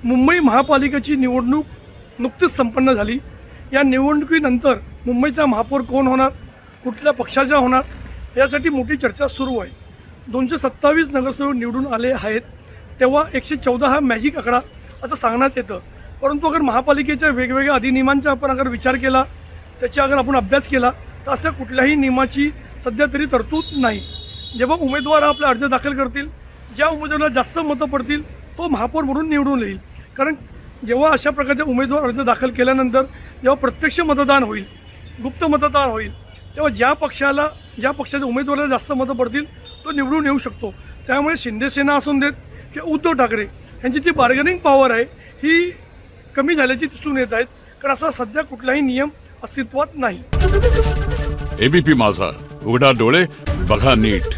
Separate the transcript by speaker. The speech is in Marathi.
Speaker 1: मुंबई महापालिकेची निवडणूक नुकतीच संपन्न झाली। या निवडणुकीनंतर मुंबईचा महापौर कोण होणार, कुठल्या पक्षाचा होणार यासाठी मोठी चर्चा सुरू आहे। 227 नगरसेवक निवडून आले आहेत, तेव्हा 114 हा मॅजिक आकडा असं सांगण्यात येतं। परंतु अगर महापालिकेच्या वेगवेगळ्या अधिनियमांचा आपण अगर विचार केला, त्याचा अगर आपण अभ्यास केला तर अशा कुठल्याही नियमाची सध्या तरी तरतूद नाही। जेव्हा उमेदवार आपला अर्ज दाखल करतील, ज्या उमेदवाराला जास्त मतं पडतील तो महापौर म्हणून निवडून येईल। कारण जेव्हा अशा प्रकारचे उमेदवार अर्ज दाखल केल्यानंतर जेव्हा प्रत्यक्ष मतदान होईल, गुप्त मतदान होईल, तेव्हा ज्या पक्षाच्या उमेदवाराला जास्त मतं पडतील तो निवडून येऊ शकतो। त्यामुळे शिंदेसेना असून देत किंवा उद्धव ठाकरे यांची जी बार्गेनिंग पॉवर आहे ही कमी झाल्याची दिसून येत आहेत। कारण असा सध्या कुठलाही नियम अस्तित्वात नाही।
Speaker 2: एबीपी माझा, उघडा डोळे बघा नीट।